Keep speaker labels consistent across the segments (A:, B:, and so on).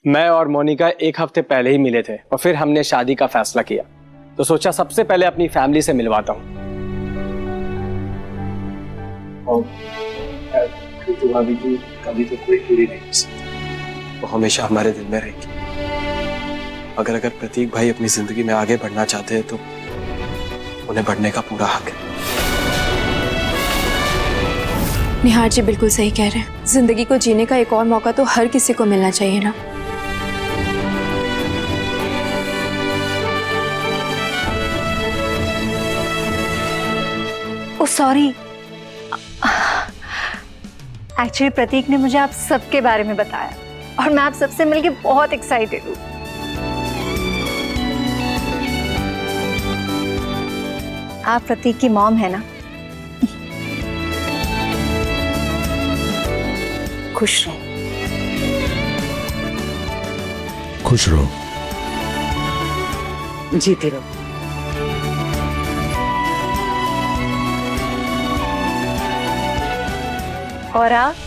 A: मैं और मोनिका एक हफ्ते पहले ही मिले थे और फिर हमने शादी का फैसला किया, तो सोचा सबसे पहले अपनी फैमिली से मिलवाता हूँ। भाभी की कभी तो कोई पूरी नहीं हो सकती, वो हमेशा हमारे दिल में रहेगी। अगर प्रतीक भाई अपनी जिंदगी में आगे बढ़ना चाहते हैं तो उन्हें बढ़ने का पूरा हक है।
B: निहार जी बिल्कुल सही कह रहे हैं। जिंदगी को जीने का एक और मौका तो हर किसी को मिलना चाहिए ना।
C: ओह सॉरी, एक्चुअली प्रतीक ने मुझे आप सबके बारे में बताया और मैं आप सबसे मिलके बहुत एक्साइटेड हूँ। आप प्रतीक की मॉम है ना? खुश रहो।
D: खुश रहो।
E: जीते रहो।
C: और आपसे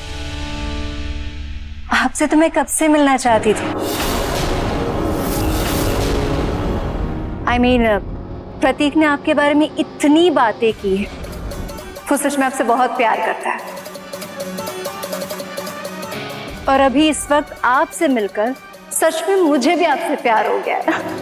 C: तो मैं कब से मिलना चाहती थी। I mean, प्रतीक ने आपके बारे में इतनी बातें की है, वो सच में आपसे बहुत प्यार करता है। और अभी इस वक्त आपसे मिलकर सच में मुझे भी आपसे प्यार हो गया है।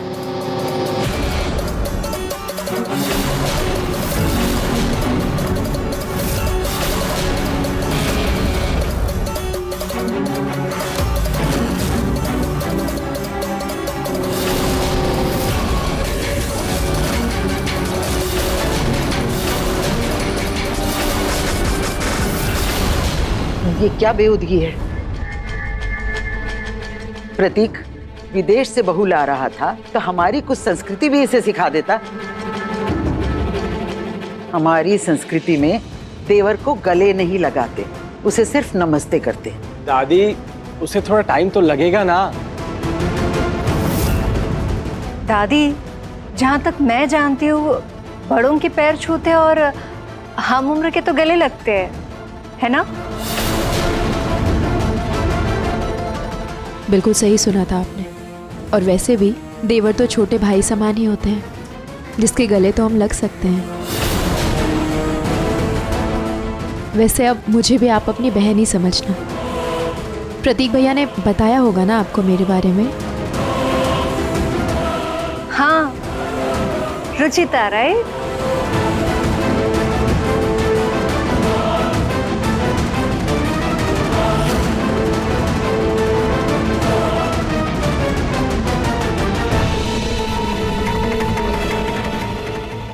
E: ये क्या बेहूदगी है? प्रतीक विदेश से बहू ला रहा था तो हमारी कुछ संस्कृति भी इसे सिखा देता। हमारी संस्कृति में देवर को गले नहीं लगाते, उसे सिर्फ नमस्ते करते।
A: दादी, उसे थोड़ा टाइम तो लगेगा ना।
C: दादी, जहाँ तक मैं जानती हूँ बड़ों के पैर छूते और हम उम्र के तो गले लगते हैं, है ना?
B: बिल्कुल सही सुना था आपने। और वैसे भी देवर तो छोटे भाई समान ही होते हैं, जिसके गले तो हम लग सकते हैं। वैसे अब मुझे भी आप अपनी बहन ही समझना। प्रतीक भैया ने बताया होगा ना आपको मेरे बारे में?
C: हाँ, रुचिता, राइट?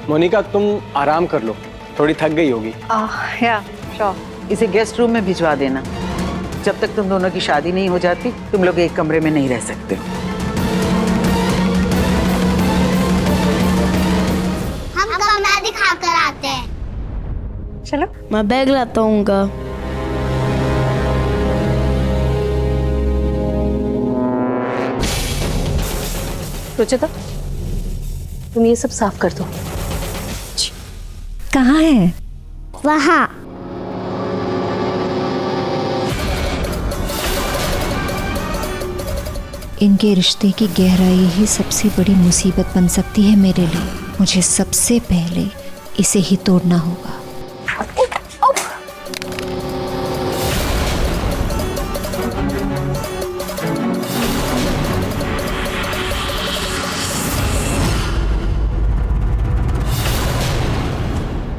A: मोनिका, तुम आराम कर लो, थोड़ी थक गई होगी।
C: या श्योर।
E: इसे गेस्ट रूम में भिजवा देना। जब तक तुम दोनों की शादी नहीं हो जाती तुम लोग एक कमरे में नहीं रह सकते हो।
F: हम कमरा दिखा कर आते हैं।
C: चलो,
G: मैं बैग लाता हूँ उनका।
H: रुचिता, तुम ये सब साफ कर दो।
C: कहाँ है?
F: वहाँ।
I: इनके रिश्ते की गहराई ही सबसे बड़ी मुसीबत बन सकती है मेरे लिए। मुझे सबसे पहले इसे ही तोड़ना होगा।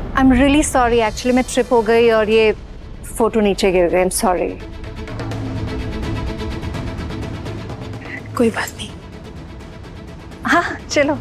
C: I am really sorry, actually मैं ट्रिप हो गई और ये फोटो नीचे गिर गए। I am sorry.
B: कोई बात नहीं।
C: हाँ, चलो।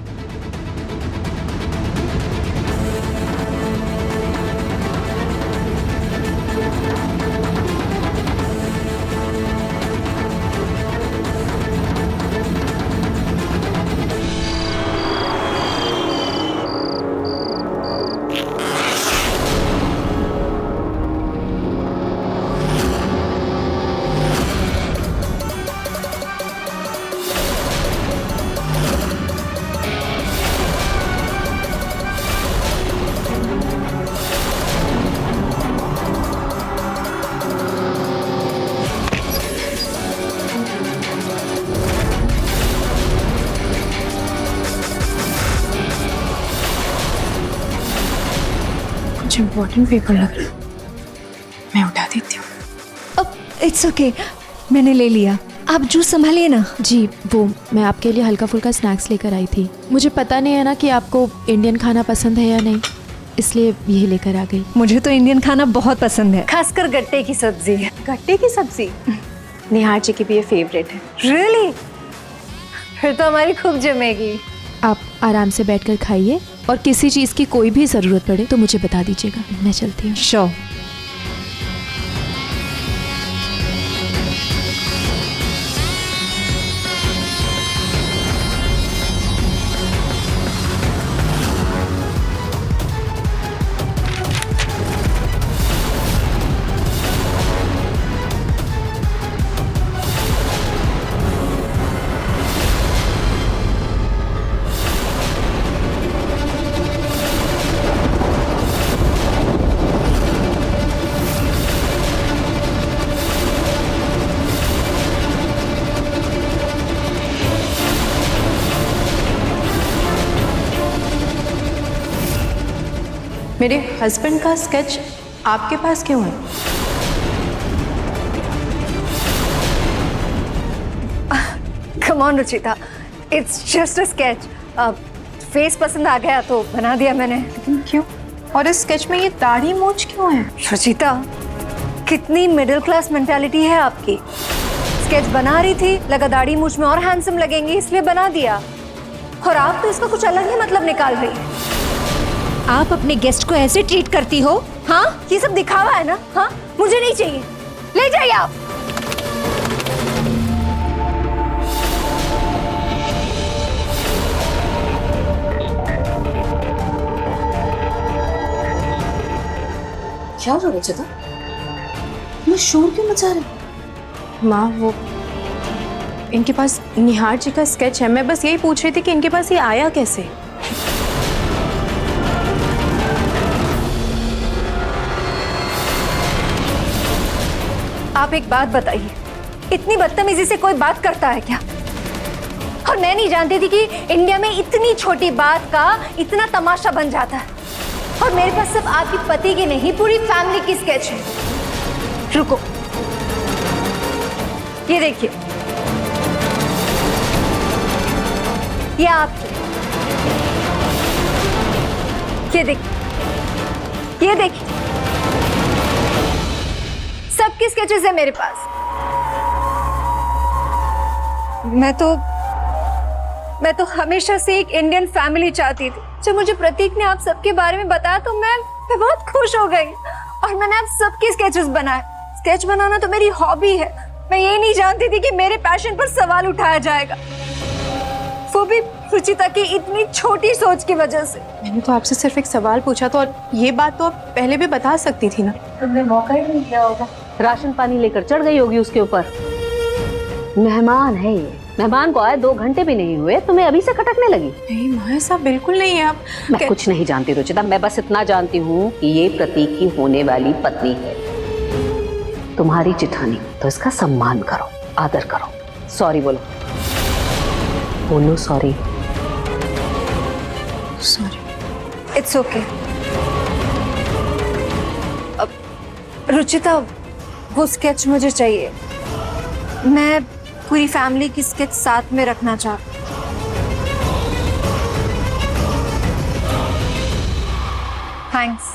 B: कुछ इम्पोर्टेंट पेपर लग रहा है, मैं उठा देती हूँ।
I: अब इट्स ओके, मैंने ले लिया, आप जूस संभालिए ना।
B: जी, वो मैं आपके लिए हल्का फुल्का स्नैक्स लेकर आई थी। मुझे पता नहीं है ना कि आपको इंडियन खाना पसंद है या नहीं, इसलिए यही लेकर आ गई।
I: मुझे तो इंडियन खाना बहुत पसंद है,
C: खासकर गट्टे की सब्जी।
H: गट्टे की सब्जी निहार जी की भी ये फेवरेट है।
C: रियली? फिर तो हमारी खूब जमेगी।
B: आप आराम से बैठकर खाइए और किसी चीज़ की कोई भी ज़रूरत पड़े तो मुझे बता दीजिएगा, मैं चलती हूँ।
I: श्योर।
H: मेरे हस्बैंड का स्केच आपके पास क्यों है?
C: Come on Ruchita, it's just a sketch. Face पसंद आ गया तो बना दिया मैंने।
H: लेकिन क्यों? और इस स्केच में ये दाढ़ी मूंछ क्यों है?
C: रुचिता, कितनी मिडिल क्लास मेंटालिटी है आपकी। स्केच बना रही थी, लगा दाढ़ी मूंछ में और हैंडसम लगेंगे इसलिए बना दिया, और आप तो इसका कुछ अलग ही मतलब निकाल रही है।
I: आप अपने गेस्ट को ऐसे ट्रीट करती हो?
C: हाँ, ये सब दिखावा है ना। हाँ, मुझे नहीं चाहिए, ले जाइए आप।
H: क्या हो रहा है? मैं शोर क्यों मचा रही? माँ, वो इनके पास निहार जी का स्केच है। मैं बस यही पूछ रही थी कि इनके पास ये आया कैसे।
C: आप एक बात बताइए, इतनी बदतमीजी से कोई बात करता है क्या? और मैं नहीं जानती थी कि इंडिया में इतनी छोटी बात का इतना तमाशा बन जाता है। और मेरे पास सिर्फ आपकी पति की नहीं, पूरी फैमिली की स्केच है। रुको, ये देखिए, ये आपकी, ये देखिए, ये देखिए, सबकी स्केचेस है मेरे पास। मैं तो हमेशा से एक इंडियन फैमिली चाहती थी। जब मुझे प्रतीक ने आप सबके बारे में बताया तो मैं बहुत खुश हो गई, और मैंने आप सबकी स्केचेस बनाए। स्केच बनाना तो मेरी हॉबी है। मैं ये नहीं जानती थी कि मेरे पैशन पर सवाल उठाया जाएगा, वो भी रुचिता की इतनी छोटी सोच की वजह से।
H: मैंने तो आपसे सिर्फ एक सवाल पूछा था, और ये बात तो आप पहले भी बता सकती थी ना।
C: तुमने मौका ही नहीं दिया होगा।
G: राशन पानी लेकर चढ़ गई होगी उसके ऊपर। मेहमान है ये, मेहमान को आए 2 घंटे भी नहीं हुए, तुम्हें अभी से खटकने लगी।
H: नहीं माँ, ऐसा बिल्कुल नहीं है। आप
G: मैं कुछ नहीं जानती रुचिता, मैं बस इतना जानती हूँ कि ये प्रतीक की होने वाली पत्नी है, तुम्हारी जिठानी, तो इसका सम्मान करो, आदर करो। सॉरी बोलो, बोलो सॉरी।
H: सॉरी।
C: It's okay. अब रुचिता, वो स्केच मुझे चाहिए। मैं पूरी फैमिली की स्केच साथ में रखना चाहती हूँ। थैंक्स।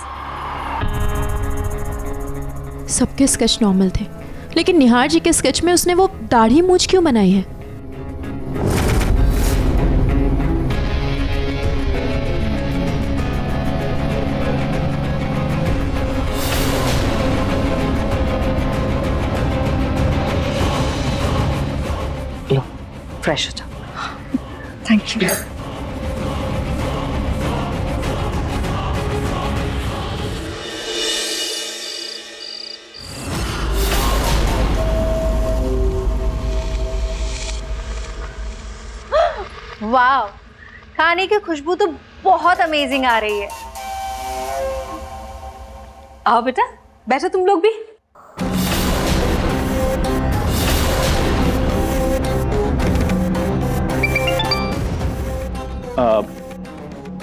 B: सबके स्केच नॉर्मल थे, लेकिन निहार जी के स्केच में उसने वो दाढ़ी मूंछ क्यों बनाई है?
G: लो, फ्रेश हो जाओ।
C: Thank you. वाह, खाने की खुशबू तो बहुत अमेजिंग आ रही है।
H: आओ बेटा, बैठो तुम लोग भी।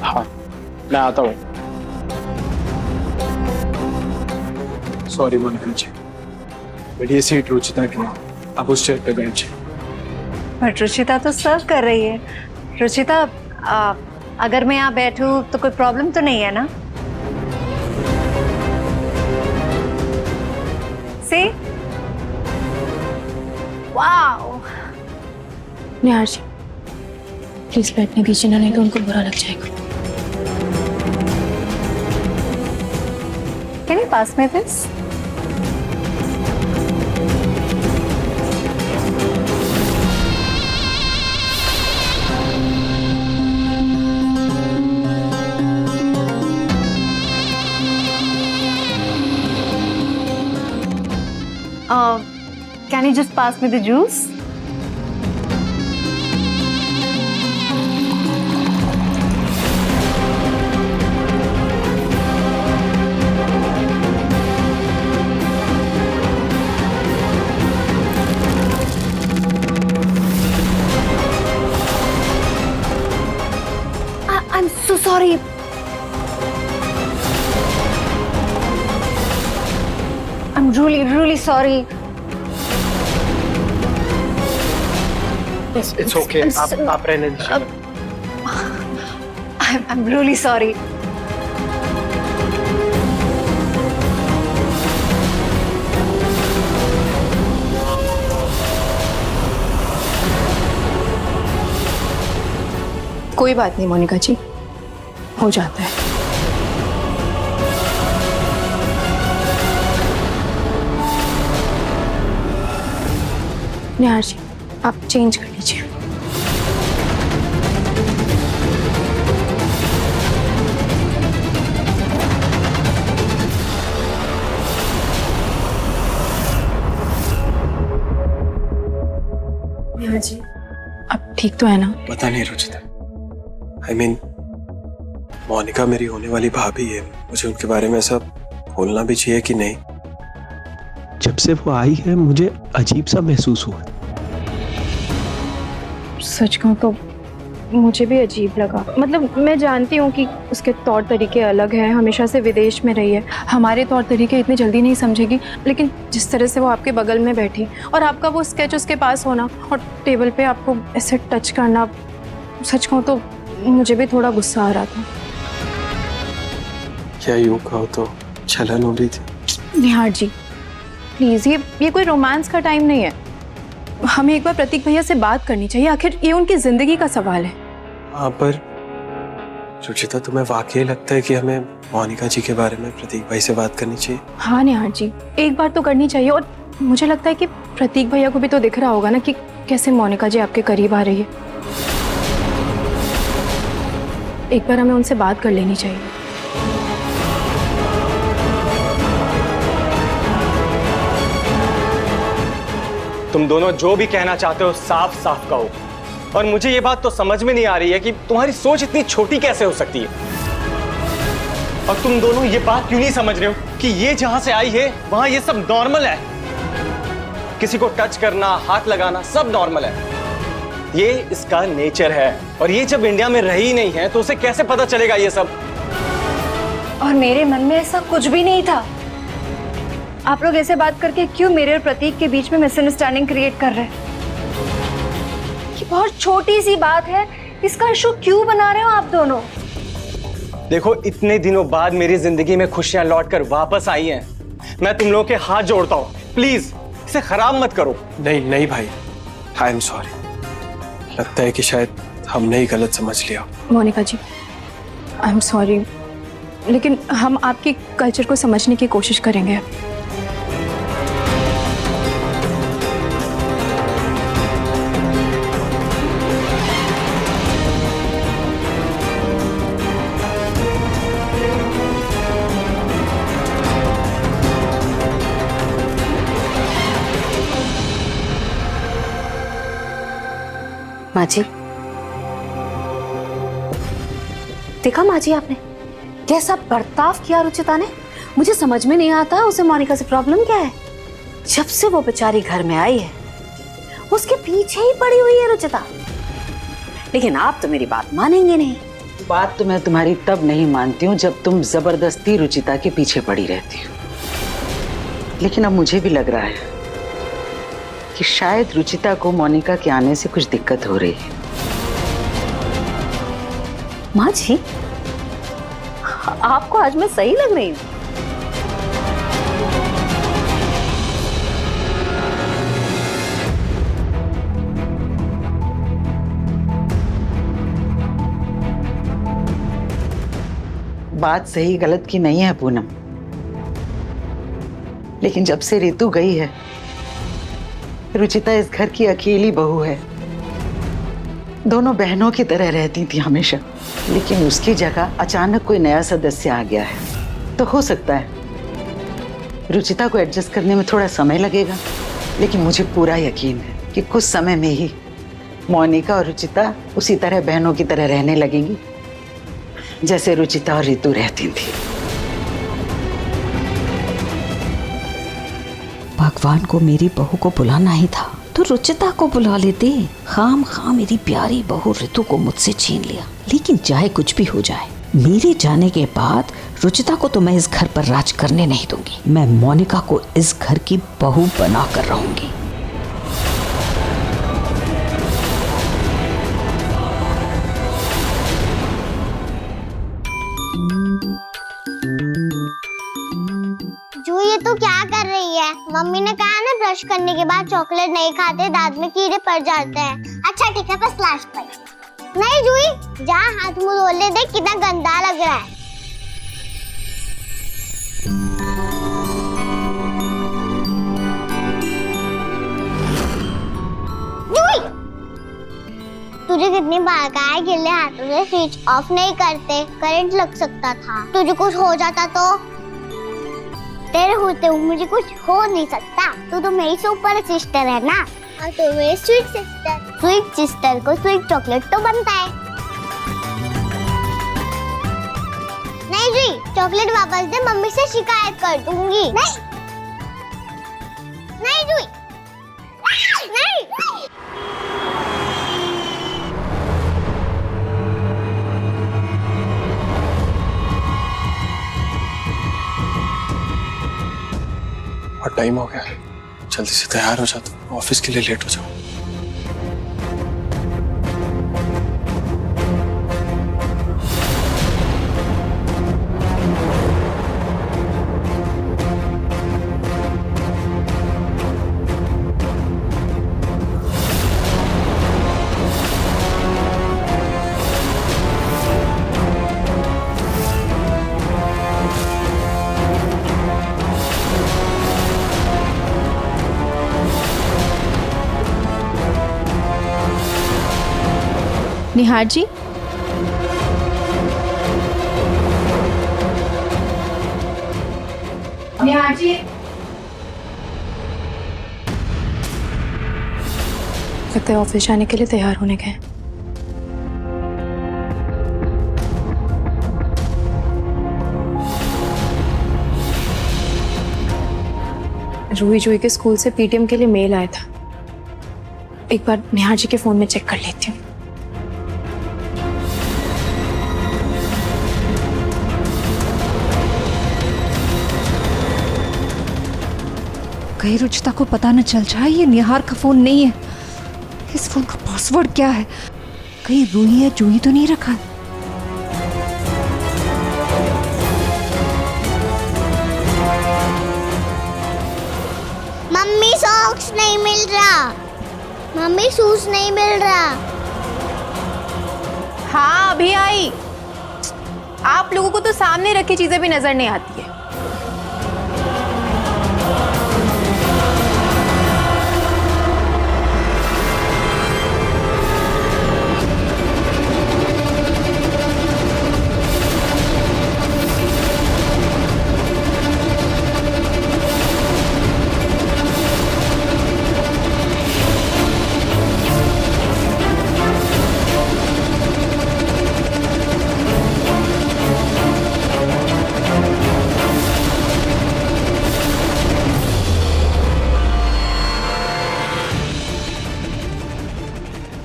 A: हाँ, मैं आता हूँ। सॉरी मोनिका जी, बट ये सीट रुचिता की है, आप उस चेयर पे बैठ जाइए।
C: बट रुचिता तो सर्व कर रही है। रुचिता, अगर मैं यहाँ बैठूं तो कोई प्रॉब्लम तो नहीं है ना? सी, वाओ।
H: निहार जी प्लीज बैठने दीजिए ना, नहीं तो उनको बुरा लग जाएगा।
C: Can you pass me this? Can you just pass me the juice? I'm so sorry. I'm really sorry.
A: It's okay. आप रहने दीजिए।
C: I'm really sorry.
H: कोई बात नहीं मोनिका जी, हो जाता है। निहार जी आप चेंज कर लीजिए। निहार जी अब ठीक तो है ना?
A: पता नहीं रुचिता, I mean, मोनिका मेरी होने वाली भाभी है, मुझे उनके बारे में ऐसा बोलना भी चाहिए कि नहीं? जब से वो आई है मुझे अजीब सा महसूस हुआ।
H: सच कहूं तो मुझे भी अजीब लगा। मतलब मैं जानती हूँ कि उसके तौर तरीके अलग हैं, हमेशा से विदेश में रही है, हमारे तौर तरीके इतने जल्दी नहीं समझेगी, लेकिन जिस तरह से वो आपके बगल में बैठी और आपका वो स्केच उसके पास होना और टेबल पे आपको ऐसे टच करना, सच कहूँ तो मुझे भी थोड़ा गुस्सा आ रहा था।
A: क्या यूं कहो तो छलन हो रही थी?
H: निहार जी प्लीज़, ये कोई रोमांस का टाइम नहीं है। हमें एक बार प्रतीक भैया से बात करनी चाहिए, आखिर ये उनकी जिंदगी का सवाल है।
A: हाँ पर रुचिता, तुम्हें वाकई लगता है कि हमें मोनिका जी के बारे में प्रतीक भाई से बात करनी चाहिए?
H: हाँ निहार जी, एक बार तो करनी चाहिए। और मुझे लगता है कि प्रतीक भैया को भी तो दिख रहा होगा ना कि कैसे मोनिका जी आपके करीब आ रही है। एक बार हमें उनसे बात कर लेनी चाहिए।
J: तुम दोनों जो भी कहना चाहते हो साफ साफ कहो, और मुझे ये बात तो समझ में नहीं आ रही है कि तुम्हारी सोच इतनी छोटी कैसे हो सकती है। और तुम दोनों ये बात क्यों नहीं समझ रहे हो कि ये जहां से आई है वहां ये सब नॉर्मल है। किसी को टच करना, हाथ लगाना सब नॉर्मल है, ये इसका नेचर है। और ये जब इंडिया में रही नहीं है तो उसे कैसे पता चलेगा ये सब?
C: और मेरे मन में ऐसा कुछ भी नहीं था। आप लोग ऐसे बात करके क्यों मेरे और प्रतीक के बीच में मिसअंडरस्टैंडिंग क्रिएट कर रहे हैं? ये बहुत छोटी सी बात है, इसका इशू क्यों बना रहे हो आप दोनों?
J: देखो, इतने दिनों बाद मेरी जिंदगी में खुशियां लौटकर वापस आई हैं। मैं तुम लोगों के हाथ जोड़ता हूँ, प्लीज इसे खराब मत करो।
A: नहीं भाई, आई एम सॉरी। लगता है कि शायद हमने ही गलत समझ लिया।
H: मोनिका जी आई एम सॉरी, लेकिन हम आपकी कल्चर को समझने की कोशिश करेंगे।
G: माँ जी, देखा माँ जी आपने कैसा बर्ताव किया रुचिता ने? मुझे समझ में नहीं आता उसे मोनिका से प्रॉब्लम क्या है। जब से वो बेचारी घर में आई है उसके पीछे ही पड़ी हुई है रुचिता। लेकिन आप तो मेरी बात मानेंगे नहीं।
E: बात तो मैं तुम्हारी तब नहीं मानती हूँ जब तुम जबरदस्ती रुचिता के पीछे पड़ी रहती हो। लेकिन अब मुझे भी लग रहा है कि शायद रुचिता को मोनिका के आने से कुछ दिक्कत हो रही है।
G: माँ जी, आपको आज मैं सही लग रही हूँ?
E: बात सही गलत की नहीं है पूनम, लेकिन जब से रितु गई है, रुचिता इस घर की अकेली बहू है। दोनों बहनों की तरह रहती थी हमेशा, लेकिन उसकी जगह अचानक कोई नया सदस्य आ गया है। तो हो सकता है रुचिता को एडजस्ट करने में थोड़ा समय लगेगा, लेकिन मुझे पूरा यकीन है कि कुछ समय में ही मोनिका और रुचिता उसी तरह बहनों की तरह रहने लगेंगी जैसे रुचिता और रितु रहती थी।
K: भगवान को मेरी बहू को बुलाना ही था तो रुचिता को बुला लेते। खाम खाम मेरी प्यारी बहू रितु को मुझसे छीन लिया। लेकिन चाहे कुछ भी हो जाए, मेरे जाने के बाद रुचिता को तो मैं इस घर पर राज करने नहीं दूंगी। मैं मोनिका को इस घर की बहू बना कर रहूंगी।
F: ये तो क्या कर रही है? मम्मी ने कहा ना ब्रश करने के बाद चॉकलेट नहीं खाते, दांत में कीड़े पड़ जाते हैं। अच्छा ठीक है, बस लास्ट पर। नहीं जूही, जा हाथ मुंह धो ले, देख कितना गंदा लग रहा है। जूही, तुझे कितनी बार कहा है गिले हाथों से स्विच ऑफ नहीं करते, करंट लग सकता था। तुझे कुछ हो जाता तो? तेरे होते हुए मुझे कुछ हो नहीं सकता। तू तो मेरी सुपर सिस्टर है ना, और तू मेरी स्वीट सिस्टर। स्वीट सिस्टर को स्वीट चॉकलेट तो बनता है। नहीं जी, चॉकलेट वापस दे, मम्मी से शिकायत कर दूंगी। नहीं नहीं जी, नहीं।
A: और टाइम हो गया, जल्दी से तैयार हो जाता हूँ, ऑफिस के लिए लेट हो जाऊँ।
B: निहार जी, निहार जी,
H: लगता है ऑफिस जाने के लिए तैयार होने गए। रूही के स्कूल से पीटीएम के लिए मेल आया था। एक बार निहार जी के फोन में चेक कर लेती हूँ।
I: कहीं रुचिता को पता न चल जाए ये निहार का फोन नहीं है। इस फोन का पासवर्ड क्या है? कहीं रूही या जूही तो नहीं रखा?
F: मम्मी सॉक्स नहीं मिल रहा, मम्मी शूज नहीं मिल रहा।
H: हाँ अभी आई। आप लोगों को तो सामने रखी चीजें भी नजर नहीं आती है।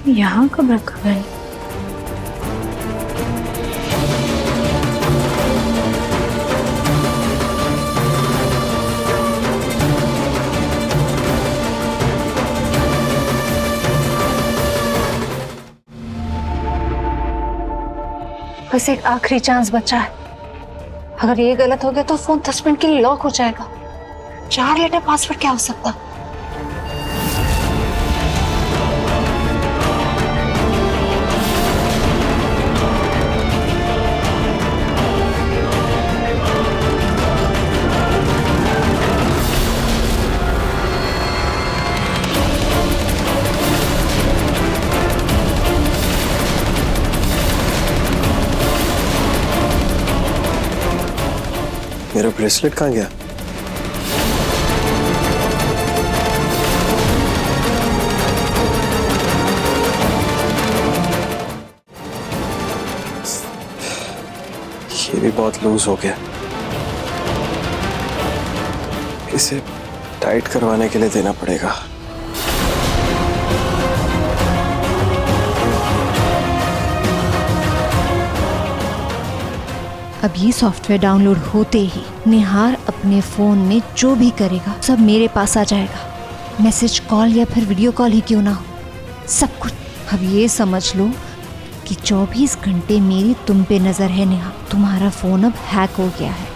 H: यहाँ कब रखा है?
C: बस एक आखिरी चांस बचा है। अगर ये गलत हो गया तो फोन 10 मिनट के लिए लॉक हो जाएगा। 4 लेटर पासवर्ड क्या हो सकता?
A: मेरा ब्रेसलेट कहाँ गया? ये भी बहुत लूज हो गया। इसे टाइट करवाने के लिए देना पड़ेगा।
I: अब ये सॉफ्टवेयर डाउनलोड होते ही निहार अपने फोन में जो भी करेगा सब मेरे पास आ जाएगा। मैसेज कॉल या फिर वीडियो कॉल ही क्यों ना हो, सब कुछ। अब ये समझ लो कि 24 घंटे मेरी तुम पे नजर है नेहा। तुम्हारा फोन अब हैक हो गया है।